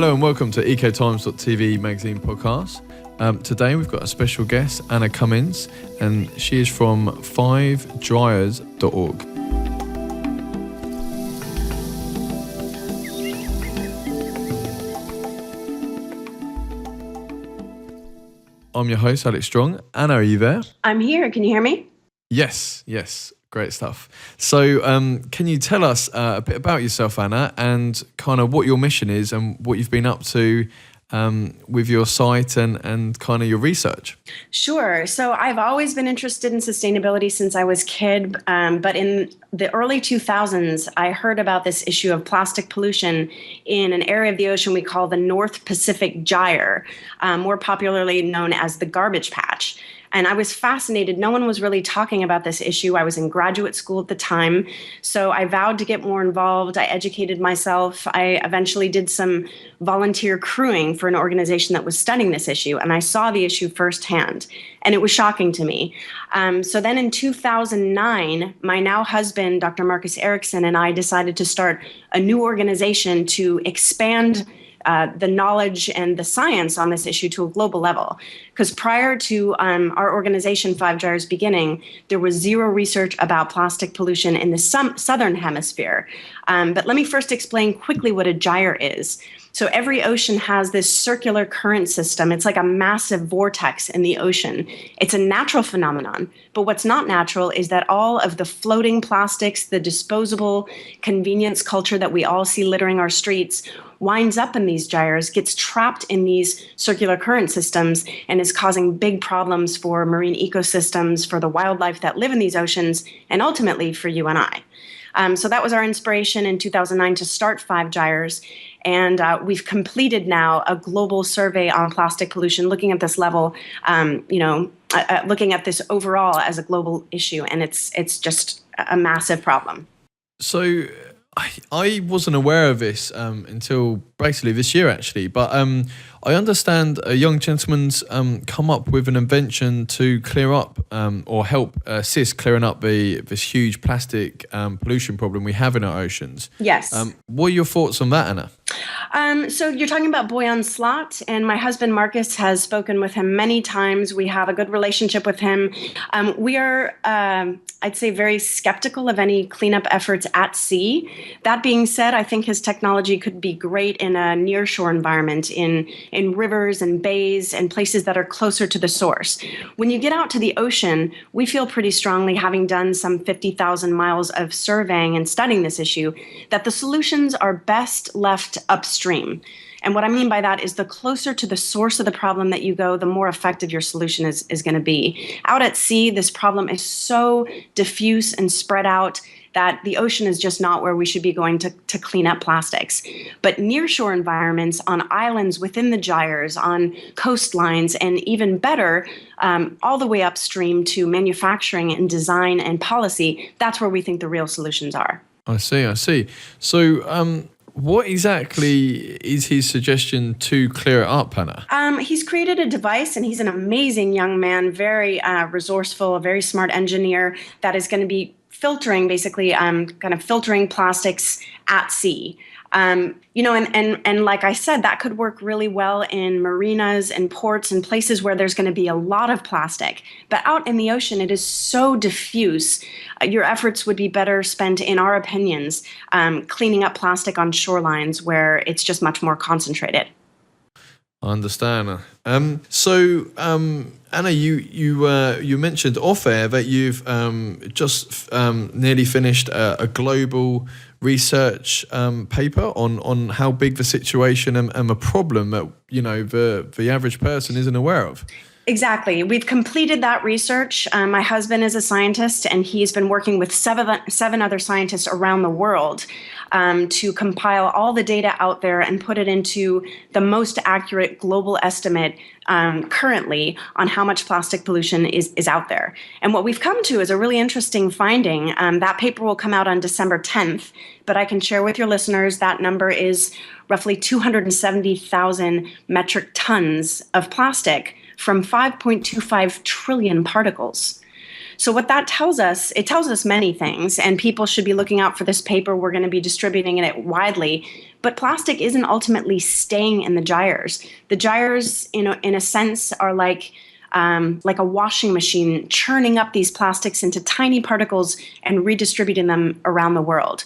Hello and welcome to ECOTIMES.TV magazine podcast. Today we've got a special guest, Anna Cummins, and she is from 5GYRES.org. I'm your host, Alex Strong. Anna, are you there? I'm here. Can you hear me? Yes. Great stuff. So can you tell us a bit about yourself, Anna, and kind of what your mission is and what you've been up to with your site and kind of your research? Sure. So I've always been interested in sustainability since I was a kid, but in the early 2000s, I heard about this issue of plastic pollution in an area of the ocean we call the North Pacific Gyre, more popularly known as the garbage patch. And I was fascinated. No one was really talking about this issue. I was in graduate school at the time, so I vowed to get more involved. I educated myself. I eventually did some volunteer crewing for an organization that was studying this issue, and I saw the issue firsthand, and it was shocking to me. So then in 2009, my now husband, Dr. Marcus Erickson, and I decided to start a new organization to expand the knowledge and the science on this issue to a global level. Because prior to our organization 5GYRES beginning, there was zero research about plastic pollution in the southern hemisphere. But let me first explain quickly what a gyre is. So every ocean has this circular current system. It's like a massive vortex in the ocean. It's a natural phenomenon. But what's not natural is that all of the floating plastics, the disposable convenience culture that we all see littering our streets, winds up in these gyres, gets trapped in these circular current systems, and is causing big problems for marine ecosystems, for the wildlife that live in these oceans, and ultimately for you and I. So that was our inspiration in 2009 to start 5GYRES. And we've completed now a global survey on plastic pollution, looking at this level, looking at this overall as a global issue. And it's just a massive problem. So I wasn't aware of this until basically this year, actually. But I understand a young gentleman's come up with an invention to clear up or help assist clearing up this huge plastic pollution problem we have in our oceans. Yes. What are your thoughts on that, Anna? So you're talking about Boyan Slat, and my husband Marcus has spoken with him many times. We have a good relationship with him. We are, I'd say, very skeptical of any cleanup efforts at sea. That being said, I think his technology could be great in a nearshore environment, in rivers and bays and places that are closer to the source. When you get out to the ocean, we feel pretty strongly, having done some 50,000 miles of surveying and studying this issue, that the solutions are best left upstream. And what I mean by that is the closer to the source of the problem that you go, the more effective your solution is going to be. Out at sea, this problem is so diffuse and spread out that the ocean is just not where we should be going to clean up plastics. But nearshore environments, on islands within the gyres, on coastlines, and even better, all the way upstream to manufacturing and design and policy, that's where we think the real solutions are. I see. So what exactly is his suggestion to clear it up, Hannah? He's created a device, and he's an amazing young man, very resourceful, a very smart engineer that is going to be filtering, basically, kind of filtering plastics at sea. And like I said, that could work really well in marinas and ports and places where there's going to be a lot of plastic. But out in the ocean, it is so diffuse. Your efforts would be better spent, in our opinions, cleaning up plastic on shorelines where it's just much more concentrated. I understand. Anna, you mentioned off air that you've just nearly finished a global research paper on how big the situation and the problem that the average person isn't aware of. Exactly. We've completed that research. My husband is a scientist, and he's been working with seven other scientists around the world to compile all the data out there and put it into the most accurate global estimate currently on how much plastic pollution is out there. And what we've come to is a really interesting finding. That paper will come out on December 10th, but I can share with your listeners that number is roughly 270,000 metric tons of plastic from 5.25 trillion particles. So what that tells us, it tells us many things, and people should be looking out for this paper. We're going to be distributing it widely. But plastic isn't ultimately staying in the gyres. The gyres, in a sense, are like a washing machine churning up these plastics into tiny particles and redistributing them around the world.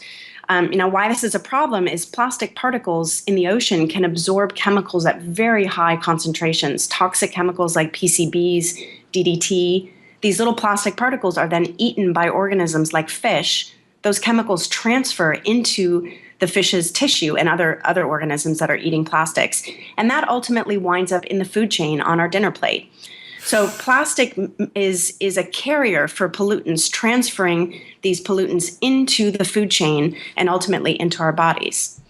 Why this is a problem is plastic particles in the ocean can absorb chemicals at very high concentrations, toxic chemicals like PCBs, DDT. These little plastic particles are then eaten by organisms like fish. Those chemicals transfer into the fish's tissue and other organisms that are eating plastics. And that ultimately winds up in the food chain on our dinner plate. So plastic is a carrier for pollutants, transferring these pollutants into the food chain and ultimately into our bodies.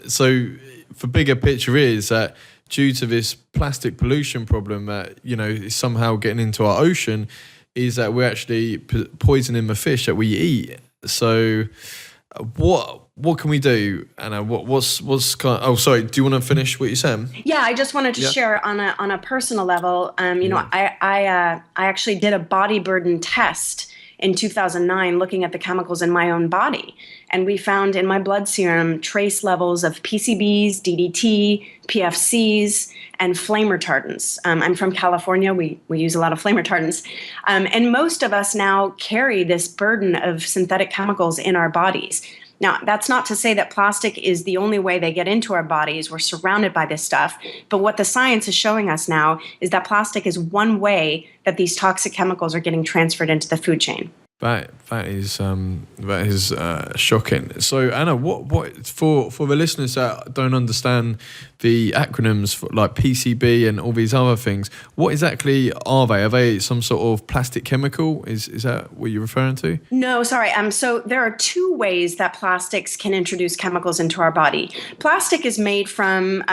So the bigger picture is that due to this plastic pollution problem that, is somehow getting into our ocean, is that we're actually poisoning the fish that we eat. So what can we do, Anna? What's kind of, oh, sorry, do you want to finish what you're saying? Yeah, I just wanted to share on a personal level. I actually did a body burden test in 2009 looking at the chemicals in my own body. And we found in my blood serum trace levels of PCBs, DDT, PFCs, and flame retardants. I'm from California. We use a lot of flame retardants. And most of us now carry this burden of synthetic chemicals in our bodies. Now, that's not to say that plastic is the only way they get into our bodies. We're surrounded by this stuff. But what the science is showing us now is that plastic is one way that these toxic chemicals are getting transferred into the food chain. That is shocking. So Anna, what for the listeners that don't understand the acronyms for like PCB and all these other things, what exactly are they? Are they some sort of plastic chemical? Is that what you're referring to? No, sorry. So there are two ways that plastics can introduce chemicals into our body. Plastic is made from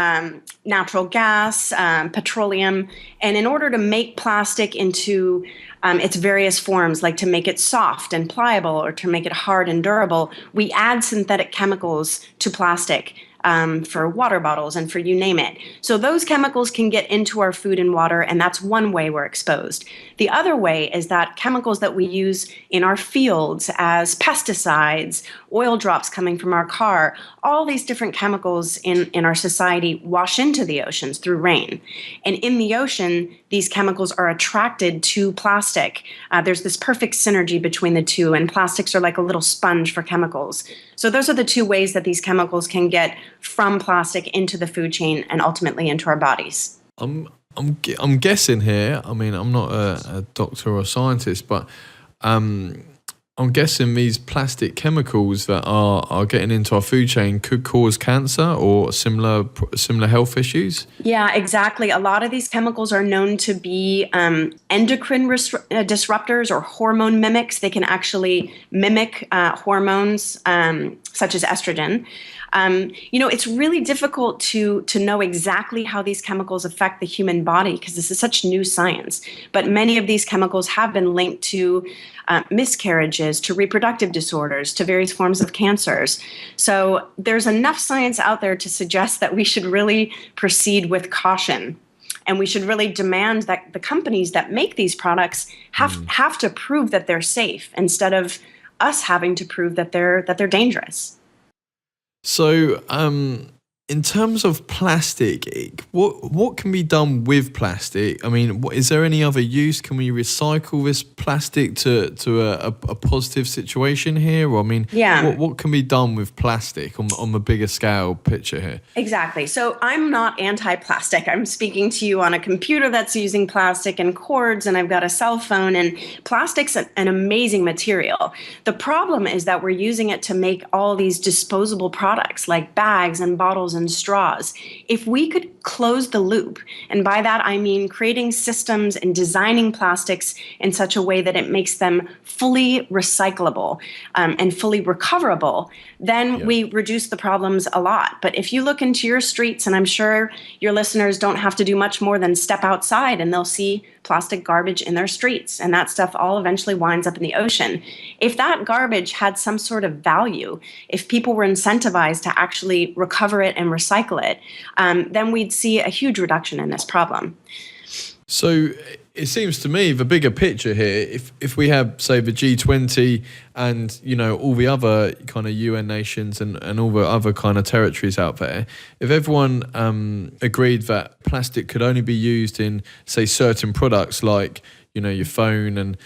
natural gas, petroleum, and in order to make plastic into its various forms, like to make it soft and pliable or to make it hard and durable, we add synthetic chemicals to plastic for water bottles and for you name it. So those chemicals can get into our food and water, and that's one way we're exposed. The other way is that chemicals that we use in our fields as pesticides, oil drops coming from our car, all these different chemicals in our society wash into the oceans through rain. And in the ocean, these chemicals are attracted to plastic. There's this perfect synergy between the two, and plastics are like a little sponge for chemicals. So those are the two ways that these chemicals can get from plastic into the food chain and ultimately into our bodies. I'm guessing here. I mean, I'm not a doctor or a scientist, but I'm guessing these plastic chemicals that are getting into our food chain could cause cancer or similar health issues. Yeah, exactly. A lot of these chemicals are known to be endocrine disruptors or hormone mimics. They can actually mimic hormones such as estrogen. It's really difficult to know exactly how these chemicals affect the human body because this is such new science. But many of these chemicals have been linked to miscarriages, to reproductive disorders, to various forms of cancers. So there's enough science out there to suggest that we should really proceed with caution. And we should really demand that the companies that make these products have to prove that they're safe instead of us having to prove that they're dangerous. So, in terms of plastic, what can be done with plastic? I mean, is there any other use? Can we recycle this plastic to a positive situation here? Or, I mean, what can be done with plastic on the bigger scale picture here? Exactly. So I'm not anti-plastic. I'm speaking to you on a computer that's using plastic and cords, and I've got a cell phone, and plastic's an amazing material. The problem is that we're using it to make all these disposable products like bags and bottles and straws. If we could close the loop, and by that I mean creating systems and designing plastics in such a way that it makes them fully recyclable and fully recoverable, then we reduce the problems a lot. But if you look into your streets, and I'm sure your listeners don't have to do much more than step outside and they'll see plastic garbage in their streets, and that stuff all eventually winds up in the ocean. If that garbage had some sort of value, if people were incentivized to actually recover it and recycle it, then we'd see a huge reduction in this problem. So it seems to me the bigger picture here, if we have, say, the G20 and, all the other kind of UN nations and all the other kind of territories out there, if everyone agreed that plastic could only be used in, say, certain products like, your phone and,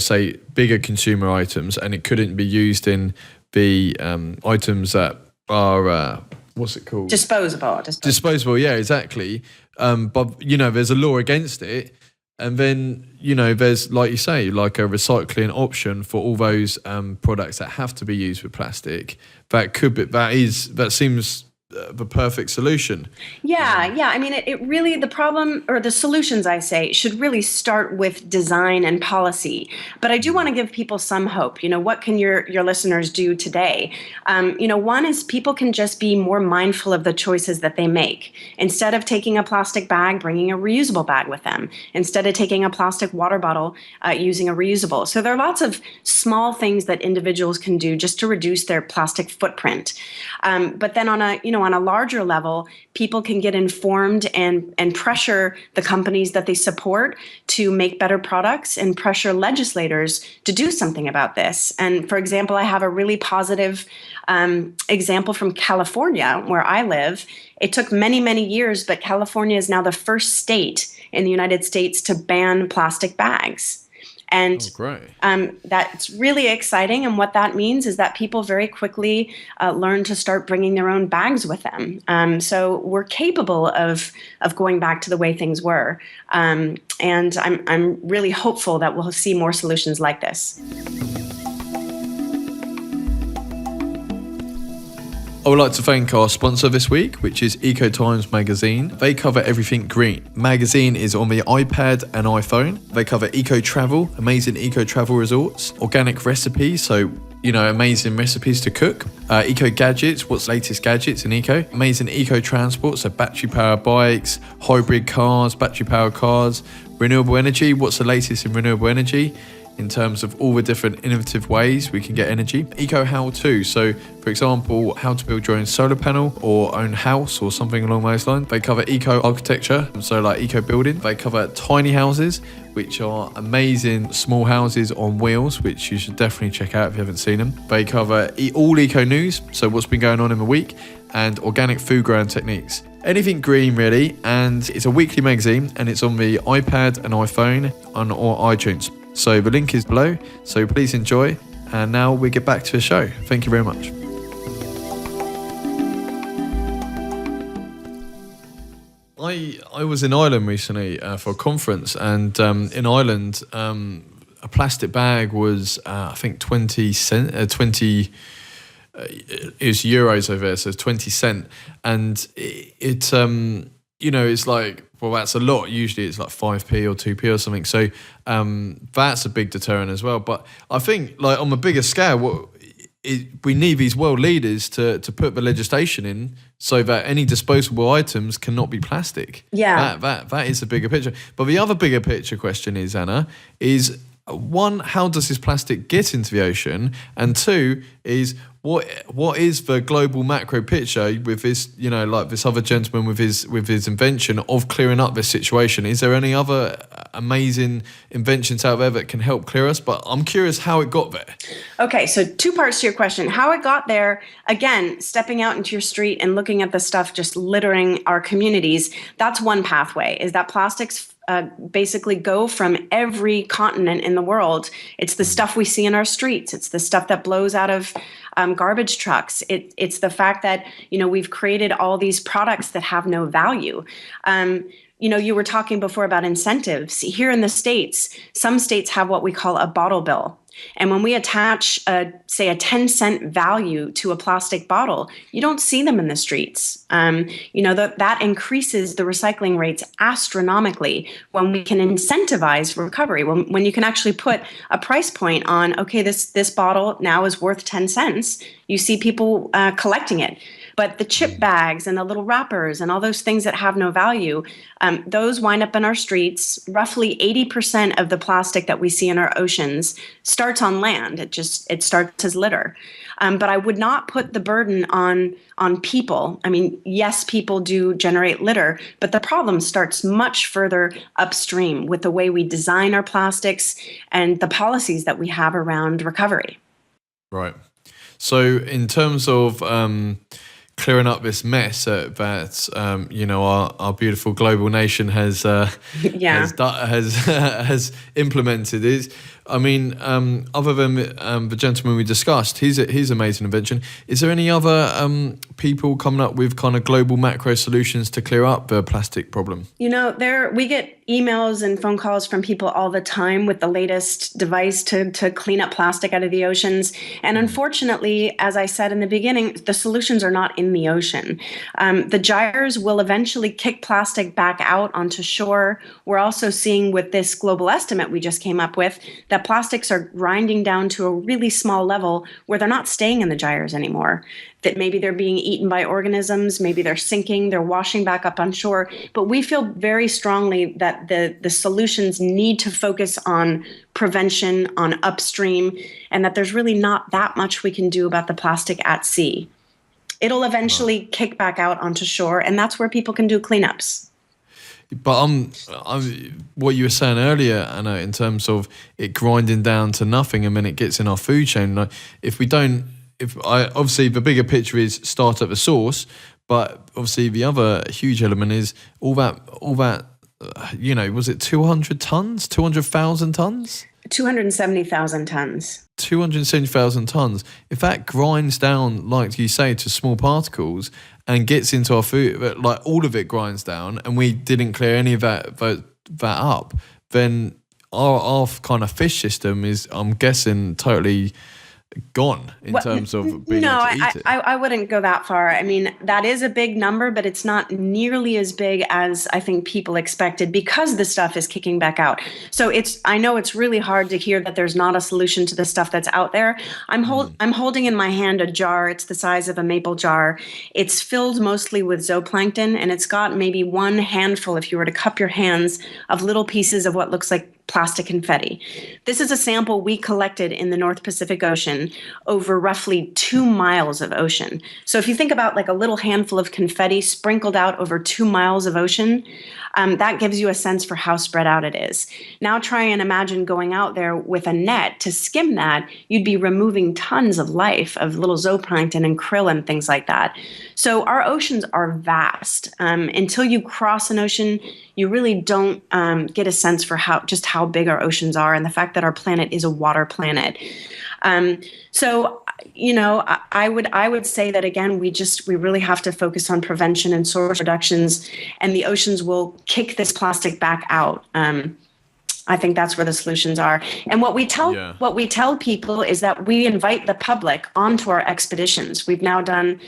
say, bigger consumer items, and it couldn't be used in the items that are, what's it called? Disposable. Yeah, exactly. But, there's a law against it. And then, there's, like you say, like a recycling option for all those products that have to be used with plastic. That seems the perfect solution. Yeah. I mean, it really, the problem or the solutions, I say, should really start with design and policy. But I do want to give people some hope. What can your listeners do today? One is people can just be more mindful of the choices that they make. Instead of taking a plastic bag, bringing a reusable bag with them. Instead of taking a plastic water bottle, using a reusable. So there are lots of small things that individuals can do just to reduce their plastic footprint. But then on a larger level, people can get informed and pressure the companies that they support to make better products and pressure legislators to do something about this. And for example, I have a really positive example from California, where I live. It took many, many years, but California is now the first state in the United States to ban plastic bags. And that's really exciting. And what that means is that people very quickly learn to start bringing their own bags with them. So we're capable of going back to the way things were. And I'm really hopeful that we'll see more solutions like this. I would like to thank our sponsor this week, which is ECOTIMES magazine. They cover everything green. Magazine is on the iPad and iPhone. They cover eco travel, amazing eco travel resorts, organic recipes, so amazing recipes to cook, eco gadgets, what's latest gadgets in eco, amazing eco transport, so battery powered bikes, hybrid cars, battery powered cars, renewable energy, what's the latest in renewable energy, in terms of all the different innovative ways we can get energy. Eco how-to, so for example, how to build your own solar panel or own house or something along those lines. They cover eco architecture, so like eco building. They cover tiny houses, which are amazing small houses on wheels, which you should definitely check out if you haven't seen them. They cover all eco news, so what's been going on in the week, and organic food growing techniques. Anything green really, and it's a weekly magazine and it's on the iPad and iPhone or iTunes. So the link is below, so please enjoy. And now we get back to the show. Thank you very much. I was in Ireland recently for a conference, and in Ireland, a plastic bag was, I think, 20 cent, 20 is euros over there, so 20 cent. And it's like, well, that's a lot. Usually it's like 5p or 2p or something. So that's a big deterrent as well. But I think, like, on a bigger scale, we need these world leaders to put the legislation in so that any disposable items cannot be plastic. Yeah. That is a bigger picture. But the other bigger picture question is, Anna, is one, how does this plastic get into the ocean? And two is, what is the global macro picture with this, like this other gentleman with his invention of clearing up this situation? Is there any other amazing inventions out there that can help clear us? But I'm curious how it got there. Okay, so two parts to your question. How it got there, again, stepping out into your street and looking at the stuff just littering our communities, that's one pathway, is that plastics basically go from every continent in the world. It's the stuff we see in our streets. It's the stuff that blows out of garbage trucks. It's the fact that, we've created all these products that have no value. You were talking before about incentives. Here in the States, some states have what we call a bottle bill. And when we attach, say, a 10-cent value to a plastic bottle, you don't see them in the streets. That increases the recycling rates astronomically when we can incentivize recovery, when you can actually put a price point on, okay, this bottle now is worth 10 cents. You see people collecting it. But the chip bags and the little wrappers and all those things that have no value, those wind up in our streets. Roughly 80% of the plastic that we see in our oceans starts on land. It starts as litter. But I would not put the burden on people. I mean, yes, people do generate litter, but the problem starts much further upstream with the way we design our plastics and the policies that we have around recovery. Right. So in terms of clearing up this mess that our beautiful global nation has has implemented, other than the gentleman we discussed, his amazing invention, is there any other people coming up with kind of global macro solutions to clear up the plastic problem? We get emails and phone calls from people all the time with the latest device to clean up plastic out of the oceans. And unfortunately, as I said in the beginning, the solutions are not in the ocean. The gyres will eventually kick plastic back out onto shore. We're also seeing with this global estimate we just came up with that plastics are grinding down to a really small level where they're not staying in the gyres anymore. That maybe they're being eaten by organisms, maybe they're sinking, they're washing back up on shore. But we feel very strongly that the solutions need to focus on prevention, on upstream, and that there's really not that much we can do about the plastic at sea. It'll eventually kick back out onto shore, and that's where people can do cleanups. But what you were saying earlier, Anna, in terms of it grinding down to nothing, and then it gets in our food chain. Like, obviously the bigger picture is start at the source, but obviously the other huge element is all that. Was it 200 tons, 200,000 tons? 270,000 tons. 270,000 tons. If that grinds down, like you say, to small particles and gets into our food, like all of it grinds down, and we didn't clear any of that up, then our kind of fish system is, I'm guessing, totally gone in terms of being able to eat it. I wouldn't go that far. I mean, that is a big number, but it's not nearly as big as I think people expected because the stuff is kicking back out. So I know it's really hard to hear that there's not a solution to the stuff that's out there. I'm holding in my hand a jar. It's the size of a maple jar. It's filled mostly with zooplankton, and it's got maybe one handful, if you were to cup your hands, of little pieces of what looks like plastic confetti. This is a sample we collected in the North Pacific Ocean over roughly 2 miles of ocean. So if you think about like a little handful of confetti sprinkled out over 2 miles of ocean, that gives you a sense for how spread out it is. Now try and imagine going out there with a net to skim that. You'd be removing tons of life, of little zooplankton and krill and things like that. So our oceans are vast. Until you cross an ocean, you really don't get a sense for how big our oceans are, and the fact that our planet is a water planet. So I would say that again, we really have to focus on prevention and source reductions, and the oceans will kick this plastic back out. I think that's where the solutions are. And what we tell people is that we invite the public onto our expeditions. We've now done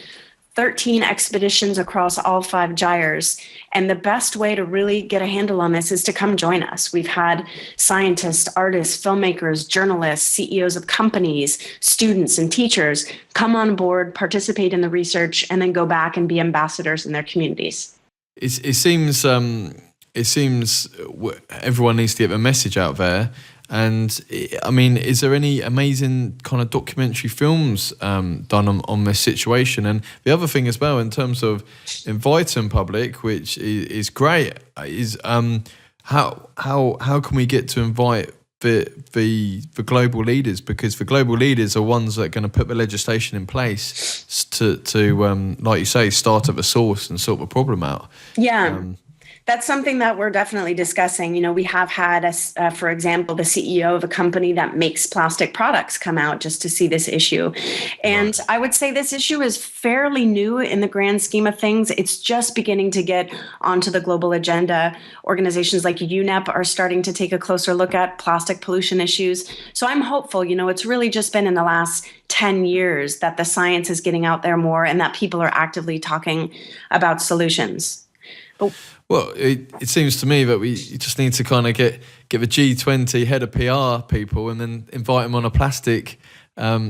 13 expeditions across all 5 gyres. And the best way to really get a handle on this is to come join us. We've had scientists, artists, filmmakers, journalists, CEOs of companies, students, and teachers come on board, participate in the research, and then go back and be ambassadors in their communities. It seems everyone needs to get the message out there. And I mean, is there any amazing kind of documentary films done on this situation? And the other thing as well, in terms of inviting public, which is great, is how can we get to invite the global leaders? Because the global leaders are ones that are going to put the legislation in place to like you say, start at the source and sort the problem out. Yeah. That's something that we're definitely discussing. We have had, for example, the CEO of a company that makes plastic products come out just to see this issue. And I would say this issue is fairly new in the grand scheme of things. It's just beginning to get onto the global agenda. Organizations like UNEP are starting to take a closer look at plastic pollution issues. So I'm hopeful. It's really just been in the last 10 years that the science is getting out there more and that people are actively talking about solutions. Well, it seems to me that we just need to kind of get the G20 head of PR people and then invite them on a plastic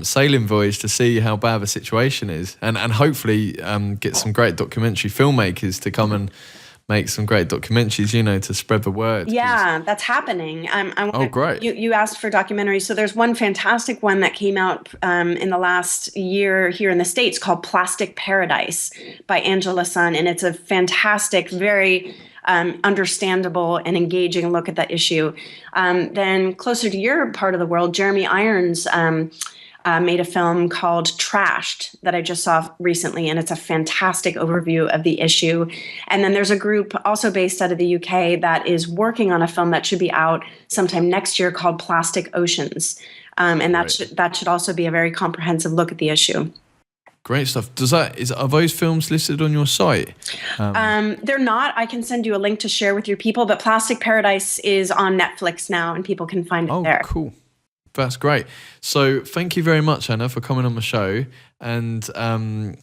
sailing voyage to see how bad the situation is, and hopefully get some great documentary filmmakers to come and make some great documentaries, to spread the word. Yeah, that's happening. Oh, great. You asked for documentaries. So there's one fantastic one that came out in the last year here in the States called Plastic Paradise by Angela Sun. And it's a fantastic, very understandable and engaging look at that issue. Then closer to your part of the world, Jeremy Irons made a film called Trashed that I just saw recently, and it's a fantastic overview of the issue. And then there's a group also based out of the UK that is working on a film that should be out sometime next year called Plastic Oceans. And that should also be a very comprehensive look at the issue. Great stuff. Are those films listed on your site? They're not. I can send you a link to share with your people, but Plastic Paradise is on Netflix now, and people can find it there. Oh, cool. That's great. So thank you very much, Anna, for coming on the show. And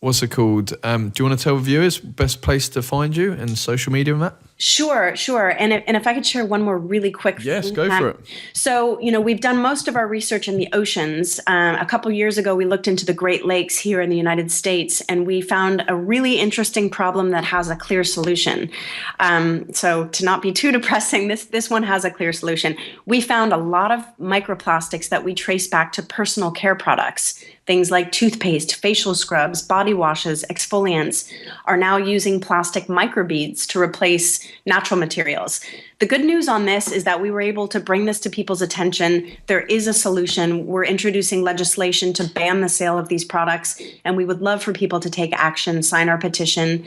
what's it called? Do you want to tell viewers best place to find you and social media and that? Sure. And if I could share one more really quick Yes, thing. go for it. So, we've done most of our research in the oceans. A couple years ago, we looked into the Great Lakes here in the United States, and we found a really interesting problem that has a clear solution. So to not be too depressing, this one has a clear solution. We found a lot of microplastics that we trace back to personal care products. Things like toothpaste, facial scrubs, body washes, exfoliants are now using plastic microbeads to replace natural materials. The good news on this is that we were able to bring this to people's attention. There is a solution. We're introducing legislation to ban the sale of these products, and we would love for people to take action, sign our petition.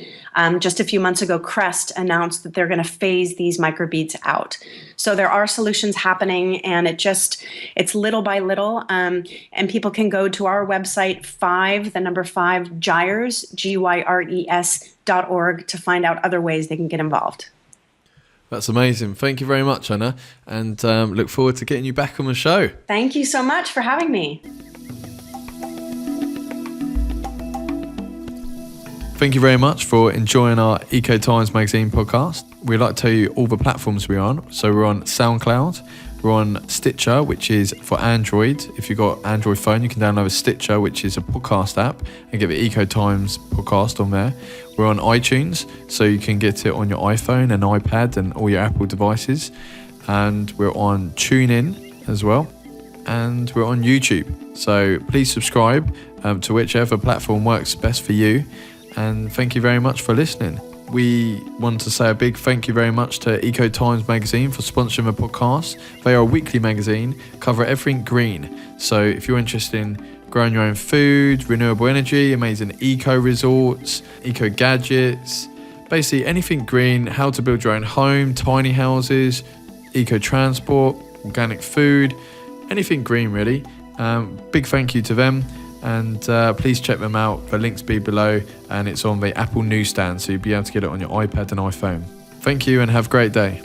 Just a few months ago, Crest announced that they're going to phase these microbeads out. So there are solutions happening, and it's little by little. And people can go to our website, 5GYRES, GYRES.org, to find out other ways they can get involved. That's amazing. Thank you very much, Anna, and look forward to getting you back on the show. Thank you so much for having me. Thank you very much for enjoying our ECOTIMES magazine podcast. We'd like to tell you all the platforms we're on. So we're on SoundCloud, we're on Stitcher, which is for Android. If you've got Android phone, you can download a Stitcher, which is a podcast app, and get the ECOTIMES podcast on there. We're on iTunes, so you can get it on your iPhone and iPad and all your Apple devices. And we're on TuneIn as well. And we're on YouTube. So please subscribe to whichever platform works best for you. And thank you very much for listening. We want to say a big thank you very much to ECOTIMES magazine for sponsoring the podcast. They are a weekly magazine, cover everything green. So if you're interested in growing your own food, renewable energy, amazing eco resorts, eco gadgets, basically anything green, how to build your own home, tiny houses, eco transport, organic food, anything green really. Big thank you to them. And please check them out. The links be below, and it's on the Apple newsstand, so you'll be able to get it on your iPad and iPhone. Thank you and have a great day.